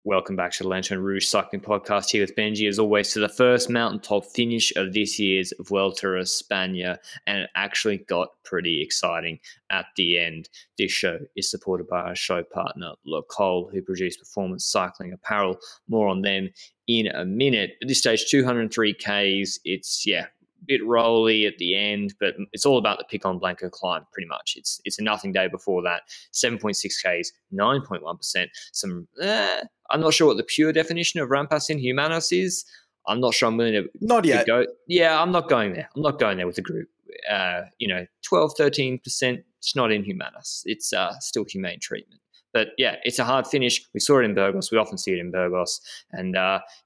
Welcome back to the Lanterne Rouge Cycling Podcast here with Benji, as always, to the first mountaintop finish of this year's Vuelta a España, and it actually got pretty exciting at the end. This show is supported by our show partner, L'Ecole, who produce performance cycling apparel. More on them in a minute. At this stage, 203 Ks. It's, bit rolly at the end, but it's all about the Picón Blanco climb, pretty much. It's a nothing day before that. 7.6 Ks, 9.1%. I'm not sure what the pure definition of Rampas in Humanos is. I'm not sure I'm willing to not yet go. Yeah, I'm not going there. I'm not going there with the group. 12, 13%. It's not in Humanos. It's still humane treatment. But yeah, it's a hard finish. We saw it in Burgos. We often see it in Burgos. And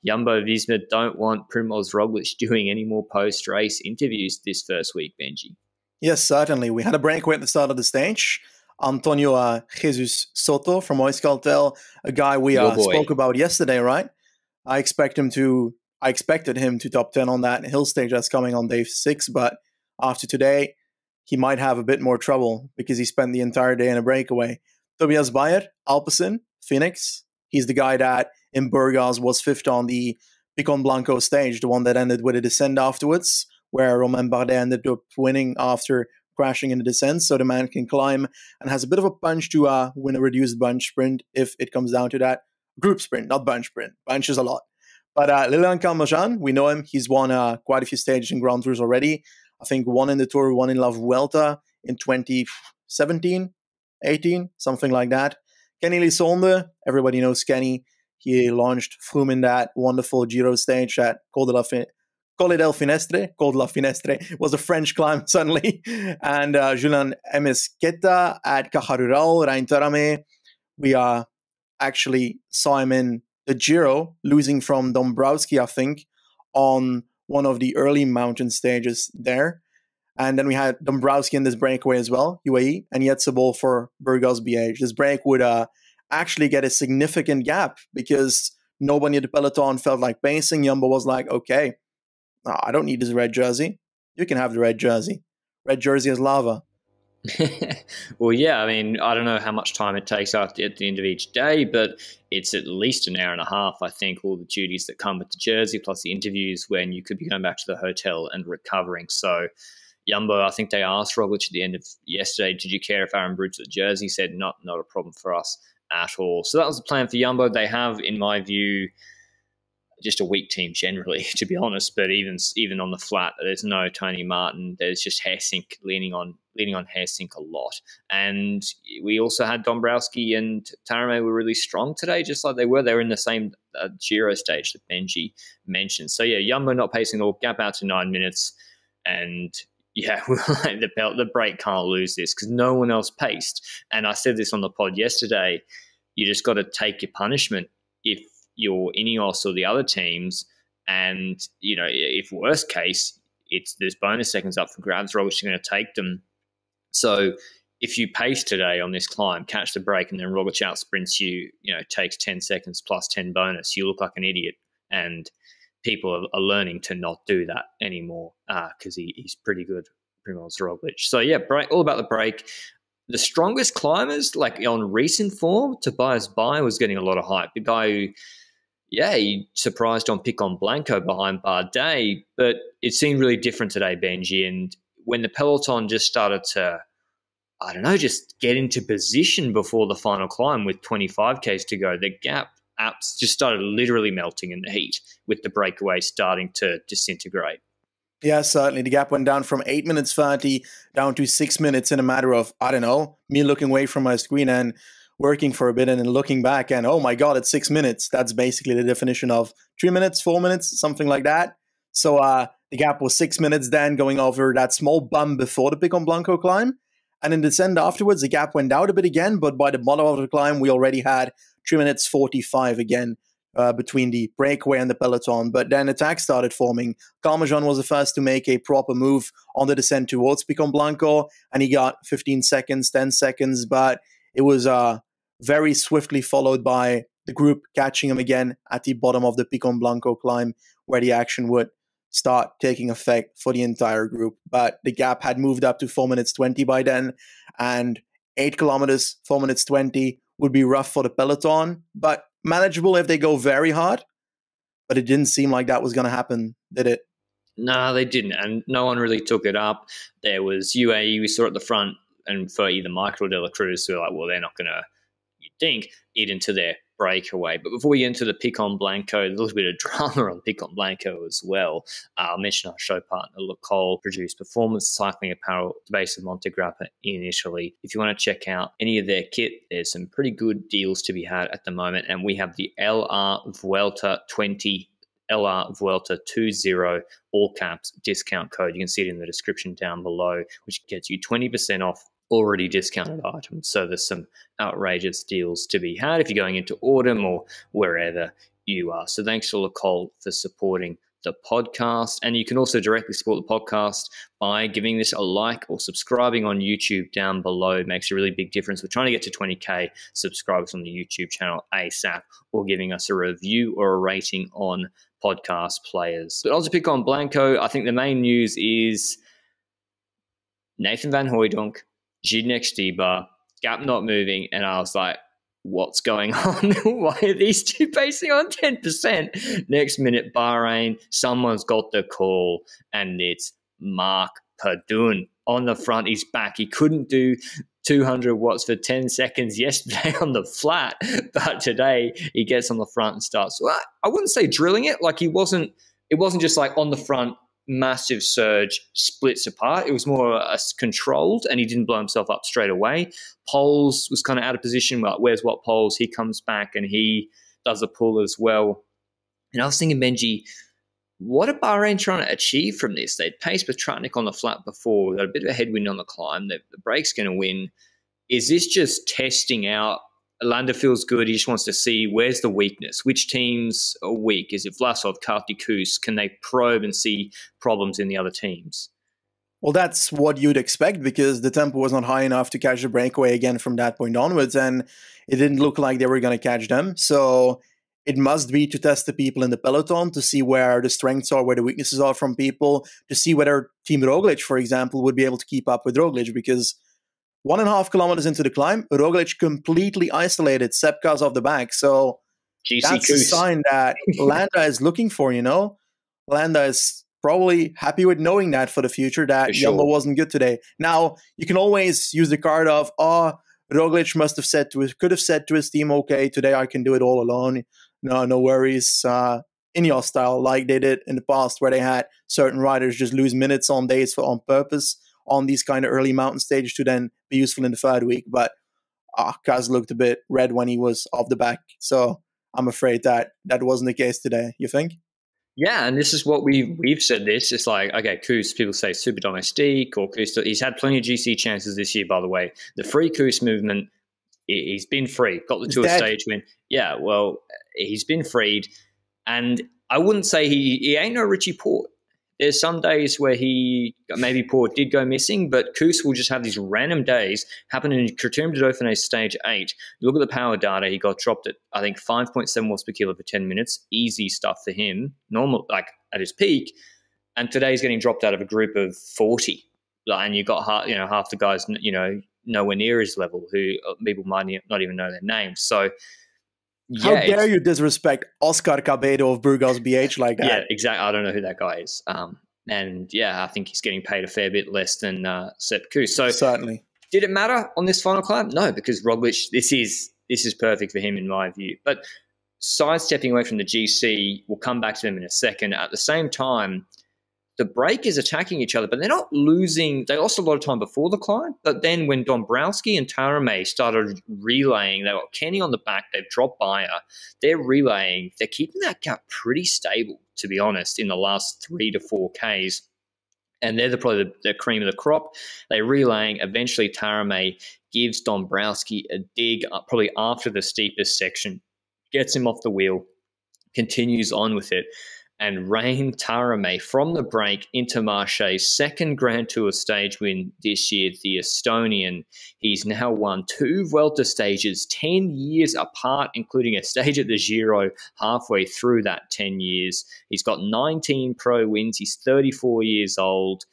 Jumbo-Visma don't want Primož Roglič doing any more post-race interviews this first week, Benji. Yes, certainly. We had a breakaway at the start of the stage. Antonio Jesus Soto from Euskaltel, a guy we spoke about yesterday, right? I expected him to top 10 on that hill stage that's coming on day 6, but after today, he might have a bit more trouble because he spent the entire day in a breakaway. Tobias Bayer, Alpecin, Phoenix. He's the guy that in Burgos was fifth on the Picón Blanco stage, the one that ended with a descent afterwards, where Romain Bardet ended up winning after crashing in the descent. So the man can climb and has a bit of a punch to win a reduced bunch sprint if it comes down to that. Group sprint, not bunch sprint. Bunch is a lot. But Lilian Calmejean, we know him. He's won quite a few stages in Grand Tours already. I think one in the Tour, one in La Vuelta in 2017. 18, something like that. Kenny Lisonde, everybody knows Kenny. He launched Froome in that wonderful Giro stage at Col de la Finestre was a French climb suddenly. And Julian Emesqueta at Caja Rural, Rhein-Terame. We actually saw him in the Giro, losing from Dombrowski, I think, on one of the early mountain stages there. And then we had Dombrowski in this breakaway as well, UAE, and Yates for Burgos BH. This break would actually get a significant gap because nobody at the peloton felt like pacing. Jumbo was like, okay, I don't need this red jersey. You can have the red jersey. Red jersey is lava. Well, yeah, I mean, I don't know how much time it takes at the end of each day, but it's at least an hour and a half, I think, all the duties that come with the jersey, plus the interviews when you could be going back to the hotel and recovering. So Jumbo, I think they asked Roglič at the end of yesterday, did you care if Aaron Brooks at the jersey? He said, not a problem for us at all. So that was the plan for Jumbo. They have, in my view, just a weak team generally, to be honest. But even on the flat, there's no Tony Martin. There's just Hessink leaning on Hessink a lot. And we also had Dombrowski and Tarame were really strong today, just like they were. They were in the same Giro stage that Benji mentioned. So yeah, Jumbo not pacing at all, gap out to 9 minutes, and yeah, the break can't lose this because no one else paced. And I said this on the pod yesterday, you just got to take your punishment if you're Ineos or the other teams. And, if worst case, there's bonus seconds up for grabs, Roglič is going to take them. So if you pace today on this climb, catch the break, and then Roglič out sprints you, takes 10 seconds plus 10 bonus, you look like an idiot. And people are learning to not do that anymore because he's pretty good, Primož Roglič. So yeah, all about the break. The strongest climbers, like on recent form, Tobias Bayer was getting a lot of hype. The guy who, he surprised on Picón Blanco behind Bardet, but it seemed really different today, Benji. And when the peloton just started to, just get into position before the final climb with 25 Ks to go, the gap apps just started literally melting in the heat with the breakaway starting to disintegrate. Yeah, certainly. The gap went down from 8 minutes 30 down to 6 minutes in a matter of, me looking away from my screen and working for a bit and then looking back and, oh my God, it's 6 minutes. That's basically the definition of 3 minutes, 4 minutes, something like that. So the gap was 6 minutes then going over that small bump before the Picón Blanco climb. And in the descent afterwards, the gap went out a bit again, but by the bottom of the climb, we already had 3 minutes 45 again between the breakaway and the peloton. But then attacks started forming. Calmejean was the first to make a proper move on the descent towards Picón Blanco, and he got 15 seconds, 10 seconds, but it was very swiftly followed by the group catching him again at the bottom of the Picón Blanco climb, where the action would start taking effect for the entire group. But the gap had moved up to 4 minutes 20 by then, and 8 kilometers, 4 minutes 20 would be rough for the peloton, but manageable if they go very hard, but it didn't seem like that was going to happen, did it? No, they didn't, and no one really took it up. There was UAE we saw at the front, and for either Michael or De La Cruz, we were like, well, they're not going to, you'd think, eat into their breakaway. But before we get into the Picón Blanco, a little bit of drama on Picón Blanco as well. I'll mention our show partner, Lecole, produced performance cycling apparel based in Montegrappa in Italy. If you want to check out any of their kit, there's some pretty good deals to be had at the moment. And we have the Vuelta 20, Vuelta 20, all caps discount code. You can see it in the description down below, which gets you 20% off already discounted items. So there's some outrageous deals to be had if you're going into autumn or wherever you are. So thanks to Lecole for supporting the podcast. And you can also directly support the podcast by giving this a like or subscribing on YouTube down below. It makes a really big difference. We're trying to get to 20K subscribers on the YouTube channel ASAP, or giving us a review or a rating on podcast players. But also Picón Blanco, I think the main news is Nathan Van Hooijdonk, Zydnek Stybar, gap not moving, and I was like, what's going on? Why are these two pacing on 10%? Next minute, Bahrain, someone's got the call, and it's Mark Padun on the front. He's back. He couldn't do 200 watts for 10 seconds yesterday on the flat, but today he gets on the front and starts, well, I wouldn't say drilling it. Like it wasn't just like on the front, massive surge, splits apart. It was more controlled, and he didn't blow himself up straight away. Poles was kind of out of position. Well, where's what Poles? He comes back and he does a pull as well. And I was thinking, Benji, what are Bahrain trying to achieve from this? They'd paced Petrutnik on the flat before. They got a bit of a headwind on the climb. The break's going to win. Is this just testing out? Landa feels good. He just wants to see where's the weakness. Which teams are weak? Is it Vlasov, Karti, Kuss? Can they probe and see problems in the other teams? Well, that's what you'd expect, because the tempo was not high enough to catch the breakaway again from that point onwards, and it didn't look like they were going to catch them. So it must be to test the people in the peloton, to see where the strengths are, where the weaknesses are from people, to see whether Team Roglic, for example, would be able to keep up with Roglic, because 1.5 kilometers into the climb, Roglic completely isolated Sepka's off the back. So that's a sign that Landa is looking for, Landa is probably happy with knowing that for the future, that Jumbo wasn't good today. Now, you can always use the card of, Roglic could have said to his team, okay, today I can do it all alone. No worries. In your style, like they did in the past, where they had certain riders just lose minutes on days on purpose on these kind of early mountain stages to then be useful in the third week. But Kaz looked a bit red when he was off the back. So I'm afraid that wasn't the case today. You think? Yeah, and this is what we've said this. It's like, okay, Kuss, people say super domestique, or Kuss. He's had plenty of GC chances this year, by the way. The free Kuss movement, he's been free. Got the Tour stage win. Yeah, well, he's been freed. And I wouldn't say he ain't no Richie Port. There's some days where maybe Port did go missing, but Kuss will just have these random days happen in Criterium de Dauphiné stage 8. You look at the power data, he got dropped at, I think, 5.7 watts per kilo for 10 minutes. Easy stuff for him, normal, like at his peak. And today he's getting dropped out of a group of 40. And you've got half the guys, nowhere near his level, who people might not even know their names. So, how dare you disrespect Oscar Cabedo of Burgos BH like that? Yeah, exactly. I don't know who that guy is. And I think he's getting paid a fair bit less than Sepp Kuss. So certainly, did it matter on this final climb? No, because Roglic, this is perfect for him in my view. But sidestepping away from the GC, we'll come back to them in a second. At the same time, the break is attacking each other, but they're not losing. They lost a lot of time before the climb, but then when Dombrowski and Tarame started relaying, they got Kenny on the back, they've dropped Bayer, they're relaying, they're keeping that gap pretty stable, to be honest, in the last 3 to 4 Ks. And they're probably the cream of the crop. They're relaying. Eventually, Tarame gives Dombrowski a dig, probably after the steepest section, gets him off the wheel, continues on with it. And Rain Tarame from the break into Marche's second Grand Tour stage win this year, the Estonian. He's now won 2 Vuelta stages 10 years apart, including a stage at the Giro halfway through that 10 years. He's got 19 pro wins. He's 34 years old.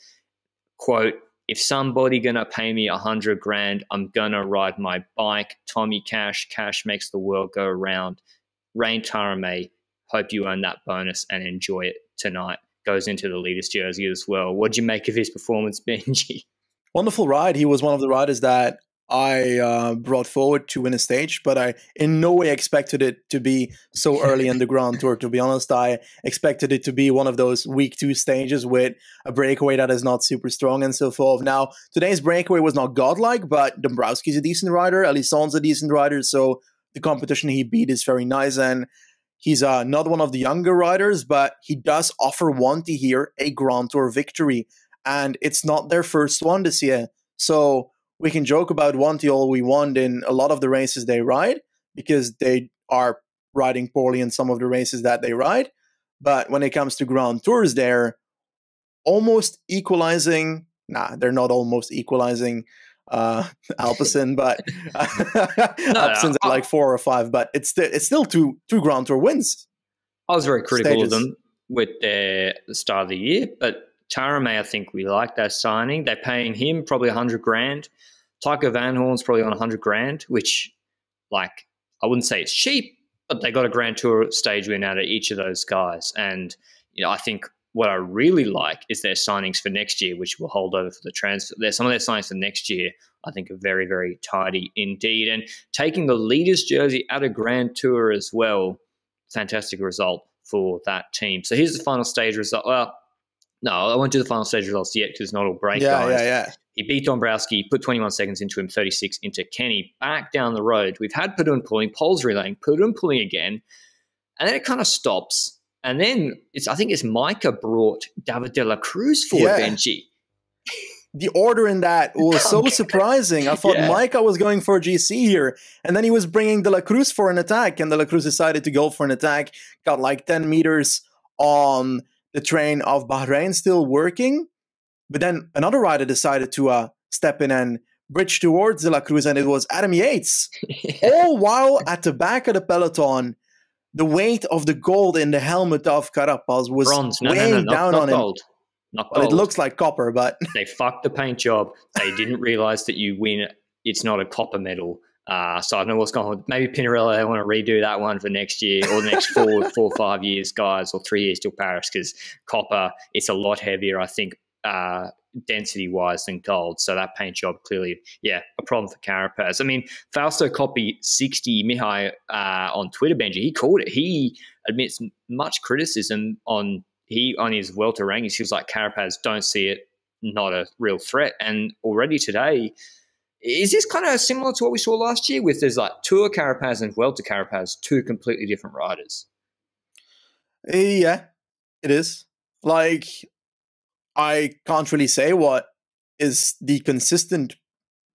Quote, if somebody gonna pay me $100,000, I'm gonna ride my bike. Tommy Cash. Cash makes the world go round. Rain Tarame, hope you earn that bonus and enjoy it tonight. Goes into the leader's jersey as well. What do you make of his performance, Benji? Wonderful ride. He was one of the riders that I brought forward to win a stage, but I in no way expected it to be so early in the Grand Tour. To be honest, I expected it to be one of those week 2 stages with a breakaway that is not super strong and so forth. Now, today's breakaway was not godlike, but Dombrowski's a decent rider, Elisson's a decent rider, so the competition he beat is very nice, and he's not one of the younger riders, but he does offer Wanty here a Grand Tour victory, and it's not their first one this year. So we can joke about Wanty all we want in a lot of the races they ride, because they are riding poorly in some of the races that they ride. But when it comes to Grand Tours, they're almost equalizing. Nah, they're not almost equalizing Alpecin, but Alpecin's at like 4 or 5, but it's still two Grand Tour wins. I was very critical of them with the start of the year, but Tarame, I think we like that signing. They're paying him probably 100 grand. Tycho Van Horn's probably on 100 grand, which, like, I wouldn't say it's cheap, but they got a Grand Tour stage win out of each of those guys. And, you know, I think what I really like is their signings for next year, which will hold over for the transfer. Some of their signings for next year, I think, are very, very tidy indeed. And taking the leader's jersey at a Grand Tour as well, fantastic result for that team. So here's the final stage result. Well, no, I won't do the final stage results yet because it's not all break, guys. Yeah. He beat Dombrowski, put 21 seconds into him, 36 into Kenny. Back down the road, we've had Padun pulling, Poles relaying, Padun pulling again, and then it kind of stops. And then I think it's Micah brought David de la Cruz forward, Benji. The order in that was so surprising. I thought Micah was going for a GC here, and then he was bringing de la Cruz for an attack, and de la Cruz decided to go for an attack, got like 10 meters on the train of Bahrain still working, but then another rider decided to step in and bridge towards de la Cruz, and it was Adam Yates. All while at the back of the peloton, the weight of the gold in the helmet of Carapaz was weighing down on him. Not gold. Well, it looks like copper, but they fucked the paint job. They didn't realize that you win. It's not a copper medal. So I don't know what's going on. Maybe Pinarello, they want to redo that one for next year or the next 4 or 5 years, guys, or 3 years till Paris, because copper, it's a lot heavier, I think, density-wise than gold. So that paint job clearly, a problem for Carapaz. I mean, Fausto Copy 60 Mihai on Twitter, Benji, he called it. He admits much criticism on his Vuelta rankings. He was like, Carapaz, don't see it, not a real threat. And already today, is this kind of similar to what we saw last year with there's like Tour Carapaz and Vuelta Carapaz, two completely different riders? Yeah, it is. Like, I can't really say what is the consistent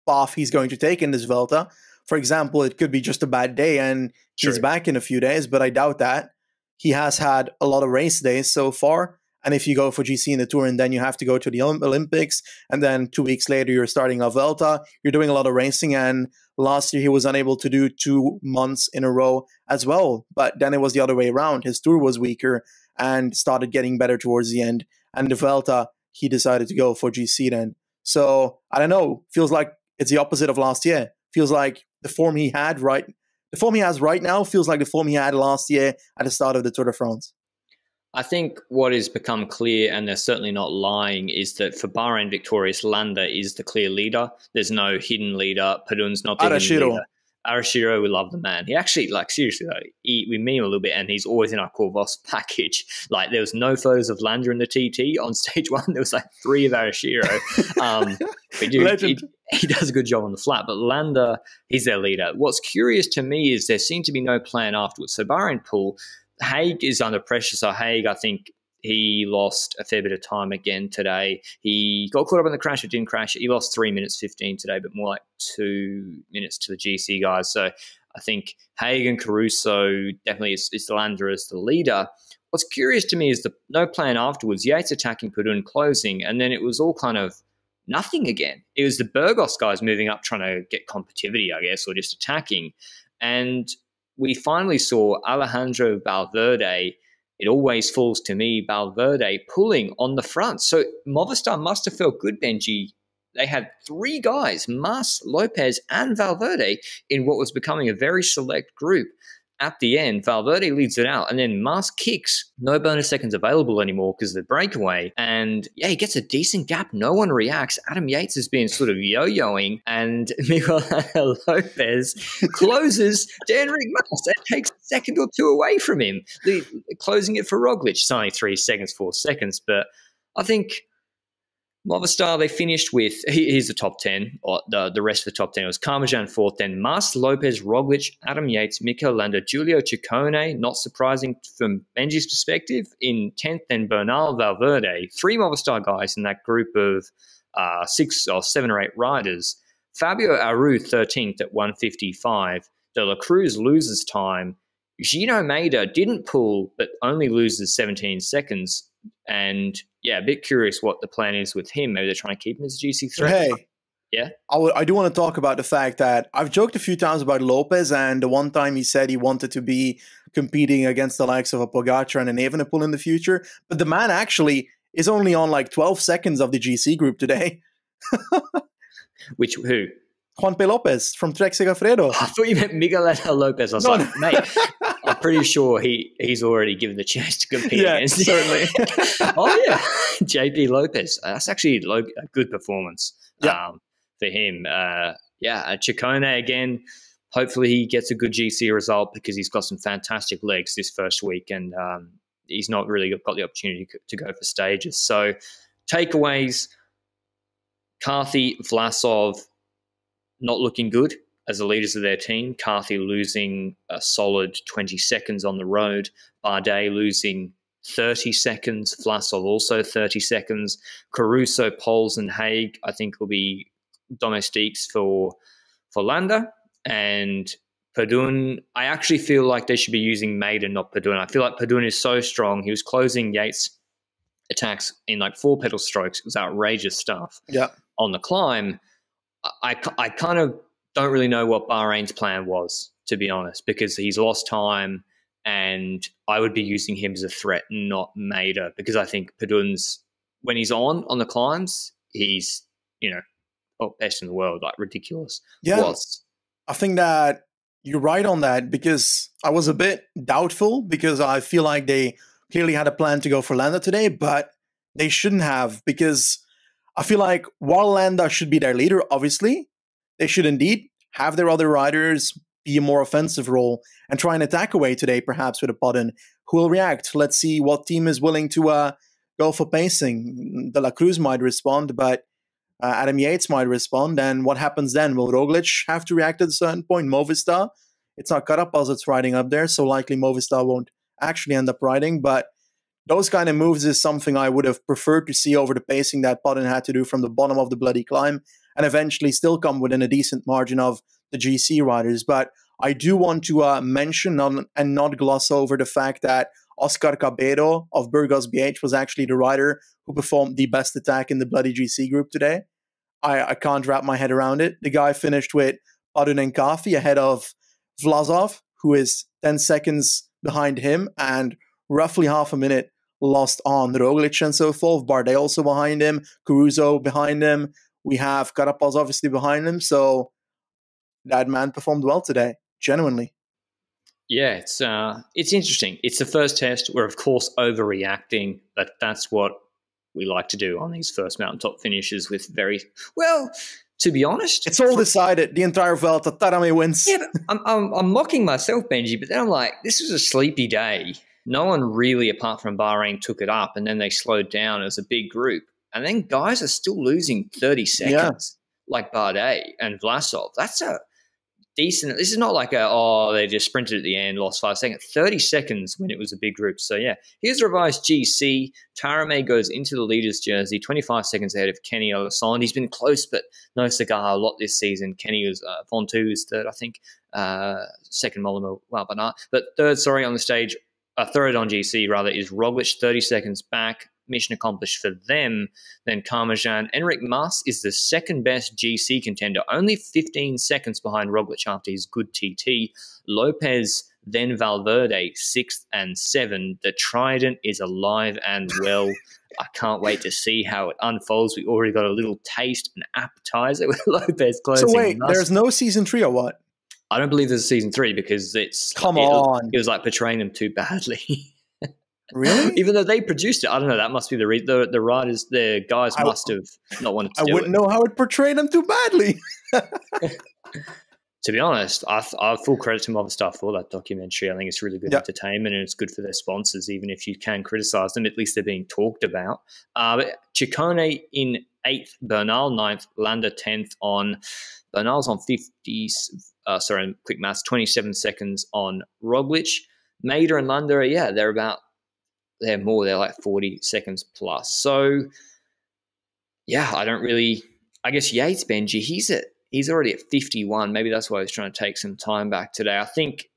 path he's going to take in this Vuelta. For example, it could be just a bad day and he's back in a few days, but I doubt that. He has had a lot of race days so far. And if you go for GC in the Tour and then you have to go to the Olympics, and then 2 weeks later you're starting a Vuelta, you're doing a lot of racing. And last year he was unable to do 2 months in a row as well. But then it was the other way around. His Tour was weaker and started getting better towards the end. And the Vuelta, he decided to go for GC then. So, I don't know. Feels like it's the opposite of last year. Feels like the form he has right now feels like the form he had last year at the start of the Tour de France. I think what has become clear, and they're certainly not lying, is that for Bahrain Victorious, Landa is the clear leader. There's no hidden leader. Padun's not the hidden leader. Arashiro, we love the man. He actually, like, seriously though, we meme a little bit, and he's always in our Cor Vos package. Like, there was no photos of Landa in the TT on stage 1. There was like 3 of Arashiro. He does a good job on the flat, but Landa, he's their leader. What's curious to me is there seemed to be no plan afterwards. So Bahrain pool, Haig is under pressure. So Haig, I think he lost a fair bit of time again today. He got caught up in the crash, but didn't crash. He lost 3 minutes 15 today, but more like 2 minutes to the GC guys. So I think Haig and Caruso definitely is Landa as the leader. What's curious to me is the no plan afterwards. Yates attacking Padun, closing, and then it was all kind of nothing again. It was the Burgos guys moving up, trying to get competitivity, I guess, or just attacking. And we finally saw Alejandro Valverde. It always falls to me, Valverde pulling on the front. So Movistar must have felt good, Benji. They had 3 guys, Mas, Lopez, and Valverde, in what was becoming a very select group. at the end, Valverde leads it out, and then Mas kicks. No bonus seconds available anymore because of the breakaway. And yeah, he gets a decent gap. No one reacts. Adam Yates has been sort of yo-yoing, and Miguel Lopez closes to Enric Mas and takes a second or two away from him, closing it for Roglic. It's only 3 seconds, 4 seconds, but I think Movistar, they finished with, here's the top 10, or the rest of the top 10. It was Carmajan fourth, then Mas, Lopez, Roglic, Adam Yates, Mikel Landa, Giulio Ciccone, not surprising from Benji's perspective, in 10th, then Bernal, Valverde. 3 Movistar guys in that group of 6 or 7 or 8 riders. Fabio Aru, 13th at 1:55. De La Cruz loses time. Gino Maida didn't pull, but only loses 17 seconds. And yeah, a bit curious what the plan is with him. Maybe they're trying to keep him as a GC threat. Hey, yeah, I do want to talk about the fact that I've joked a few times about Lopez, and the one time he said he wanted to be competing against the likes of a Pogacar and an Evenepoel in the future. But the man actually is only on like 12 seconds of the GC group today. Who? Juan P. Lopez from Trek Segafredo. I thought you meant Miguel Angel Lopez. I was like, mate, I'm pretty sure he's already given the chance to compete against him. Certainly. Oh, yeah. JP Lopez. That's actually a good performance for him. Ciccone again. Hopefully he gets a good GC result because he's got some fantastic legs this first week, and he's not really got the opportunity to go for stages. So takeaways, Carthy, Vlasov, not looking good as the leaders of their team. Carthy losing a solid 20 seconds on the road. Bardet losing 30 seconds. Vlasov also 30 seconds. Caruso, Poles, and Haig, I think, will be domestiques for Landa. And Padun, I actually feel like they should be using Maiden, not Padun. I feel like Padun is so strong. He was closing Yates' attacks in like 4 pedal strokes. It was outrageous stuff. Yeah. On the climb, I kind of don't really know what Bahrain's plan was, to be honest, because he's lost time, and I would be using him as a threat, not Maida, because I think Padun's, when he's on the climbs, he's, best in the world, like ridiculous. Yeah, I think that you're right on that, because I was a bit doubtful, because I feel like they clearly had a plan to go for Landa today, but they shouldn't have, because I feel like while Landa should be their leader, obviously, they should indeed have their other riders be a more offensive role and try and attack away today, perhaps with a Podden who will react. Let's see what team is willing to go for pacing. De La Cruz might respond, but Adam Yates might respond. And what happens then? Will Roglic have to react at a certain point? Movistar? It's not Carapaz that's riding up there, so likely Movistar won't actually end up riding, but those kind of moves is something I would have preferred to see over the pacing that Podden had to do from the bottom of the bloody climb and eventually still come within a decent margin of the GC riders. But I do want to mention and not gloss over the fact that Oscar Cabero of Burgos BH was actually the rider who performed the best attack in the bloody GC group today. I can't wrap my head around it. The guy finished with Podden and Kafi ahead of Vlasov, who is 10 seconds behind him, and roughly half a minute lost on Roglic and so forth. Bardet also behind him, Caruso behind him. We have Carapaz obviously behind him. So that man performed well today, genuinely. Yeah, it's interesting. It's the first test. We're, of course, overreacting, but that's what we like to do on these first mountaintop finishes with to be honest, it's all decided. The entire Vuelta, Tarame wins. Yeah, but I'm mocking myself, Benji, but then I'm like, this was a sleepy day. No one really, apart from Bahrain, took it up, and then they slowed down as a big group. And then guys are still losing 30 seconds, like Bardet and Vlasov. That's a decent – this is not like they just sprinted at the end, lost 5 seconds. 30 seconds when it was a big group. So, yeah, here's revised GC. Tarame goes into the leader's jersey, 25 seconds ahead of Kenny Alessandro. He's been close, but no cigar a lot this season. Kenny was Fontu is third, I think. Second, Mollema, but third, on the stage. Third on GC, rather, is Roglic, 30 seconds back. Mission accomplished for them. Then Carmajan. Enric Mas is the second best GC contender, only 15 seconds behind Roglic after his good TT. Lopez, then Valverde, 6th and 7. The Trident is alive and well. I can't wait to see how it unfolds. We already got a little taste, an appetizer with Lopez closing. So wait, there's no season 3 or what? I don't believe there's a season 3 because Come on. It was like portraying them too badly. Really? Even though they produced it, I don't know. That must be the writers, the guys must have not wanted to do it. I wouldn't know how it portrayed them too badly. To be honest, I full credit to Movistar for that documentary. I think it's really good entertainment and it's good for their sponsors. Even if you can criticize them, at least they're being talked about. Ciccone in 8th, Bernal 9th, Landa 10th on Bernal's on 50. Quick maths, 27 seconds on Roglic. Mader and Landa, they're more. They're like 40 seconds plus. So, yeah, I guess Yates, Benji, he's already at 51. Maybe that's why he's trying to take some time back today. I think,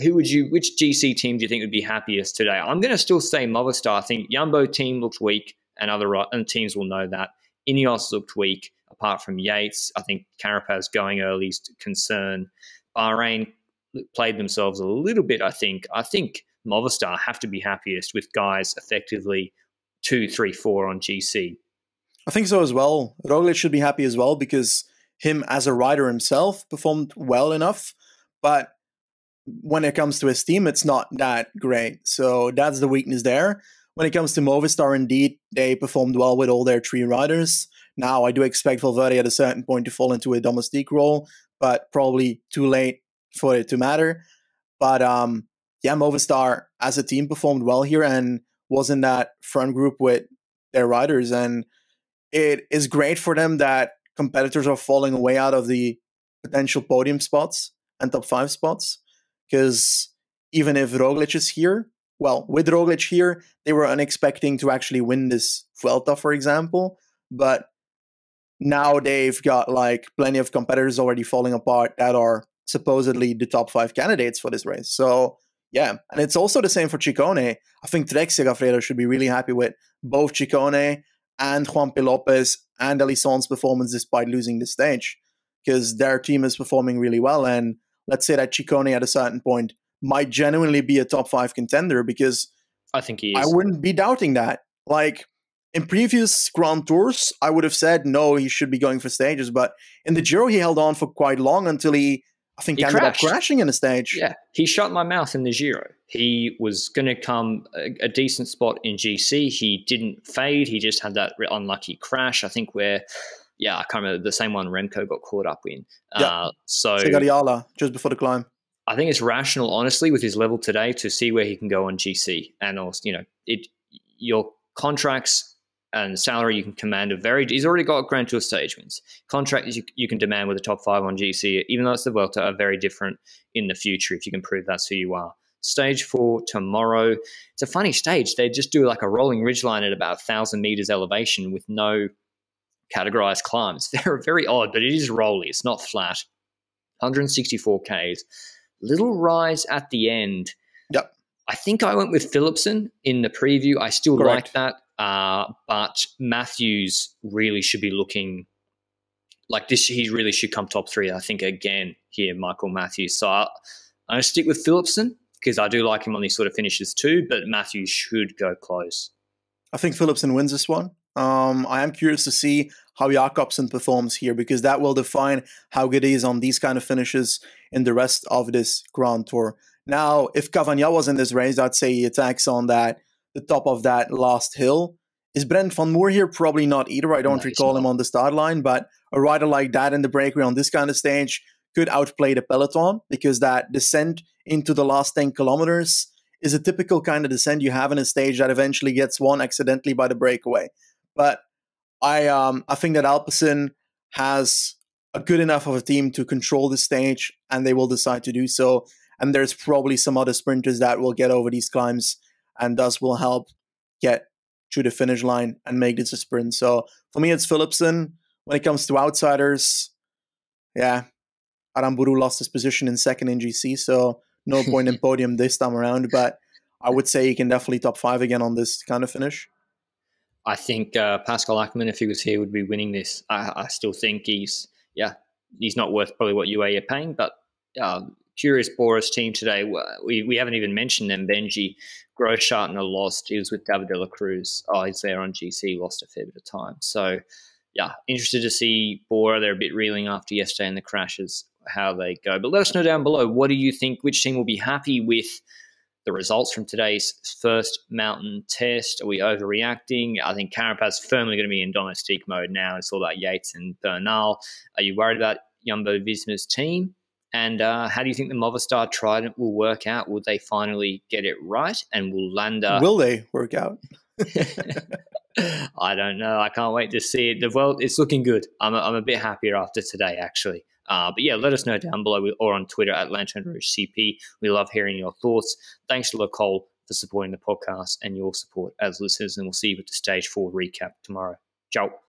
which GC team do you think would be happiest today? I'm going to still say Movistar. I think Jumbo team looked weak, and teams will know that. Ineos looked weak, apart from Yates. I think Carapaz going early is a concern. Bahrain played themselves a little bit, I think. I think Movistar have to be happiest with guys effectively 2, 3, 4 on GC. I think so as well. Roglic should be happy as well because him as a rider himself performed well enough, but when it comes to his team, it's not that great. So that's the weakness there. When it comes to Movistar, indeed, they performed well with all their 3 riders. Now, I do expect Valverde at a certain point to fall into a domestique role, but probably too late for it to matter. But Movistar as a team performed well here and was in that front group with their riders. And it is great for them that competitors are falling away out of the potential podium spots and top 5 spots. Because even if Roglic is here, with Roglic here, they were unexpecting to actually win this Vuelta, for example. But now they've got like plenty of competitors already falling apart that are supposedly the top 5 candidates for this race. So, yeah. And it's also the same for Ciccone. I think Trek Segafredo should be really happy with both Ciccone and Juan P. Lopez and Elissonde's performance despite losing the stage, because their team is performing really well. And let's say that Ciccone at a certain point might genuinely be a top 5 contender, because I think he is. I wouldn't be doubting that. Like in previous Grand Tours, I would have said no, he should be going for stages. But in the Giro, he held on for quite long until he ended up crashing in a stage. Yeah, he shut my mouth in the Giro. He was going to come a decent spot in GC. He didn't fade. He just had that unlucky crash, I think, where, I can't remember, the same one Remco got caught up in. Segariala, just before the climb. I think it's rational, honestly, with his level today to see where he can go on GC. And also, your contracts and salary you can command he's already got Grand Tour stage wins. Contracts you can demand with a top 5 on GC, even though it's the Vuelta, are very different in the future if you can prove that's who you are. Stage 4 tomorrow. It's a funny stage. They just do like a rolling ridgeline at about 1,000 meters elevation with no categorized climbs. They're very odd, but it is rolly. It's not flat. 164 Ks. Little rise at the end. Yep. I think I went with Philipsen in the preview. I still like that. But Matthews really should be looking like this. He really should come top 3, I think, again here, Michael Matthews. So I'm going to stick with Philipsen because I do like him on these sort of finishes too, but Matthews should go close. I think Philipsen wins this one. I am curious to see how Jakobsen performs here, because that will define how good he is on these kind of finishes in the rest of this Grand Tour. Now, if Cavagna was in this race, I'd say he attacks on the top of that last hill. Is Brent Van Moer here? Probably not either. I don't recall him on the start line, but a rider like that in the breakaway on this kind of stage could outplay the peloton, because that descent into the last 10 kilometers is a typical kind of descent you have in a stage that eventually gets won accidentally by the breakaway. But I think that Alpecin has a good enough of a team to control the stage, and they will decide to do so. And there's probably some other sprinters that will get over these climbs and thus will help get to the finish line and make this a sprint. So for me, it's Philipsen. When it comes to outsiders, Aramburu lost his position in second in GC, so no point in podium this time around. But I would say he can definitely top 5 again on this kind of finish. I think Pascal Ackermann, if he was here, would be winning this. I still think he's not worth probably what UAE are paying, but curious Boris team today. We haven't even mentioned them. Benji Großschartner lost. He was with David de la Cruz. He's there on GC, lost a fair bit of time. So, interested to see Bora. They're a bit reeling after yesterday in the crashes. how they go. But let us know down below, what do you think? Which team will be happy with the results from today's first mountain test? Are we overreacting? I think Carapaz's firmly going to be in domestique mode now. It's all about Yates and Bernal. Are you worried about Jumbo-Visma's team? And how do you think the Movistar Trident will work out? Will they finally get it right? And will Landa... Will they work out? I don't know. I can't wait to see it. Well, it's looking good. I'm a bit happier after today, actually. But yeah, let us know down below or on Twitter at Lanterne Rouge CP. We love hearing your thoughts. Thanks to Cole for supporting the podcast and your support as listeners. And we'll see you at the Stage 4 recap tomorrow. Ciao.